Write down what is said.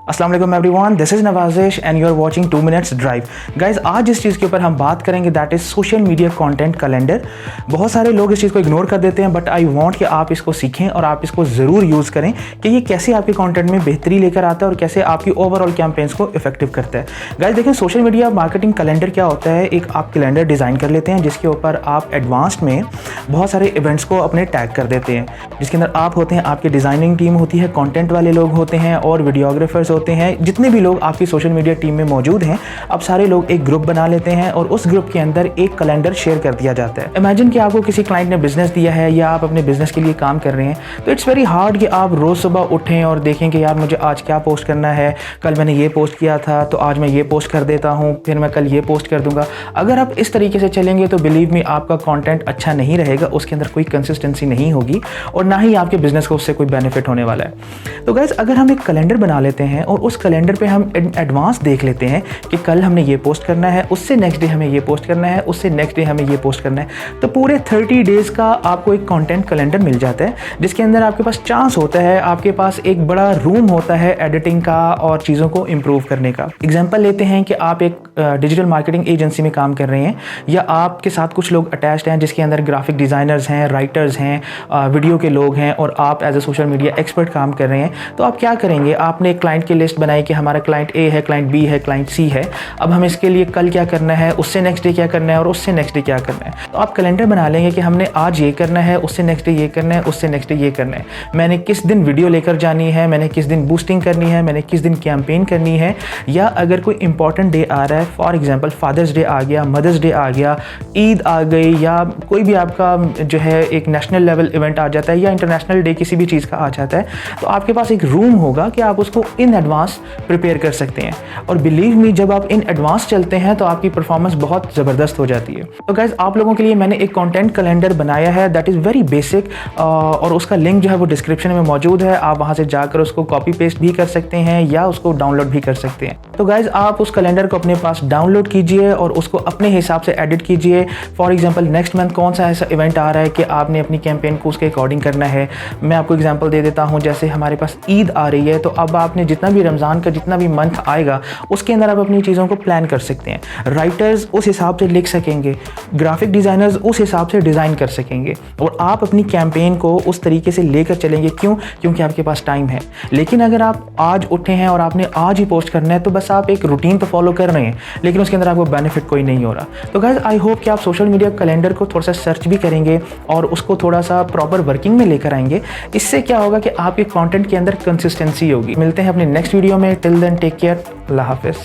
अस्सलाम वालेकुम everyone, this is Nawazish and you are watching 2 minutes drive. Guys, आज जिस चीज़ के ऊपर हम बात करेंगे that is social media content calendar. बहुत सारे लोग इस चीज़ को इग्नोर कर देते हैं, बट आई वांट कि आप इसको सीखें और आप इसको ज़रूर यूज़ करें कि ये कैसे आपके कंटेंट में बेहतरी लेकर आता है और कैसे आपकी ओवरऑल कैंपेन्स को इफेक्टिव करता है। गाइज देखें, सोशल मीडिया मार्केटिंग कैलेंडर क्या होता है। एक आप कैलेंडर डिज़ाइन कर लेते हैं जिसके ऊपर आप एडवांस्ड में बहुत सारे इवेंट्स को अपने टैग कर देते हैं, जिसके अंदर आप होते हैं, आपकी डिज़ाइनिंग टीम होती है, कंटेंट वाले लोग होते हैं और वीडियोग्राफर्स होते हैं। जितने भी लोग आपकी सोशल मीडिया टीम में मौजूद हैं, अब सारे लोग एक ग्रुप बना लेते हैं और उस ग्रुप के अंदर एक कैलेंडर शेयर कर दिया जाता है। इमेजिन कि आपको किसी क्लाइंट ने बिजनेस दिया है या आप अपने बिजनेस के लिए काम कर रहे हैं, तो इट्स वेरी हार्ड कि आप रोज़ सुबह उठें और देखें कि यार मुझे आज क्या पोस्ट करना है, कल मैंने ये पोस्ट किया था तो आज मैं ये पोस्ट कर देता हूँ, फिर मैं कल ये पोस्ट कर दूंगा। अगर आप इस तरीके से चलेंगे तो बिलीव मी आपका कंटेंट अच्छा नहीं रहेगा, उसके अंदर कोई कंसिस्टेंसी नहीं होगी और ना ही आपके बिजनेस को उससे कोई बेनिफिट होने वाला है। तो गाइस, अगर हम एक कैलेंडर बना लेते हैं और उस कैलेंडर पे हम एडवांस देख लेते हैं कि कल हमने ये पोस्ट करना है, उससे नेक्स्ट डे हमें ये पोस्ट करना है, उससे नेक्स्ट डे हमें ये पोस्ट करना है, तो पूरे 30 डेज़ का आपको एक कंटेंट कैलेंडर मिल जाता है, जिसके अंदर आपके पास चांस होता है, आपके पास एक बड़ा रूम होता है एडिटिंग का और चीज़ों को इम्प्रूव करने का। एग्जाम्पल लेते हैं कि आप एक डिजिटल मार्केटिंग एजेंसी में काम कर रहे हैं या आपके साथ कुछ लोग अटैच्ड हैं जिसके अंदर ग्राफिक डिज़ाइनर्स हैं, राइटर्स हैं, वीडियो के लोग हैं और आप as a social media expert काम कर रहे हैं। तो आप क्या करेंगे, आपने एक क्लाइंट की लिस्ट बनाई कि हमारा क्लाइंट ए है, क्लाइंट बी है, क्लाइंट सी है। अब हम इसके लिए कल क्या करना है, उससे नेक्स्ट डे क्या करना है और उससे नेक्स्ट डे क्या करना है। तो आप कैलेंडर बना लेंगे कि हमने आज ये करना है, उससे नेक्स्ट डे ये करना है, उससे नेक्स्ट डे ये करना है। मैंने किस दिन वीडियो लेकर जानी है, मैंने किस दिन बूस्टिंग करनी है, मैंने किस दिन कैंपेन करनी है। या अगर कोई इंपॉर्टेंट डे आ रहा है, फॉर एग्जांपल फादर्स डे आ गया, मदर्स डे आ गया, ईद आ गई, या कोई भी आपका जो है एक नेशनल लेवल इवेंट आ जाता है या इंटरनेशनल डे किसी भी चीज़ का आ जाता है, तो आपके पास एक रूम होगा कि आप उसको इन एडवांस प्रिपेयर कर सकते हैं। और बिलीव मी, जब आप इन एडवांस चलते हैं तो आपकी परफॉर्मेंस बहुत ज़बरदस्त हो जाती है। तो गाइज, आप लोगों के लिए मैंने एक कंटेंट कैलेंडर बनाया है दैट इज़ वेरी बेसिक और उसका लिंक जो है वो डिस्क्रिप्शन में मौजूद है। आप वहाँ से जाकर उसको कॉपी पेस्ट भी कर सकते हैं या उसको डाउनलोड भी कर सकते हैं। तो गाइज, आप उस कैलेंडर को अपने पास डाउनलोड कीजिए और उसको अपने हिसाब से एडिट कीजिए। फॉर एग्जाम्पल, नेक्स्ट मंथ कौन सा ऐसा इवेंट आ रहा है कि आपने अपनी कैंपेन को उसके अकॉर्डिंग करना है। मैं आपको एग्जाम्पल दे देता हूँ, जैसे हमारे पास ईद आ रही है, तो अब आपने जितना भी रमज़ान का जितना भी मंथ आएगा उसके अंदर आप अपनी चीज़ों को प्लान कर सकते हैं। राइटर्स उस हिसाब से लिख सकेंगे, ग्राफिक डिज़ाइनर्स उस हिसाब से डिज़ाइन कर सकेंगे और आप अपनी कैंपेन को उस तरीके से लेकर चलेंगे। क्यों? क्योंकि आपके पास टाइम है। लेकिन अगर आप आज उठे हैं और आपने आज ही पोस्ट करना है, तो बस आप एक रूटीन तो फॉलो कर रहे हैं लेकिन उसके अंदर आपको बेनिफिट कोई नहीं हो रहा। तो गाइस, आई होप कि आप सोशल मीडिया कैलेंडर को थोड़ा सा सर्च भी करेंगे और उसको थोड़ा सा प्रॉपर वर्किंग में लेकर आएंगे। इससे क्या होगा कि आपके कंटेंट के अंदर कंसिस्टेंसी होगी। मिलते हैं अपने नेक्स्ट वीडियो में। टिल देन टेक केयर, अल्लाह हाफिज़।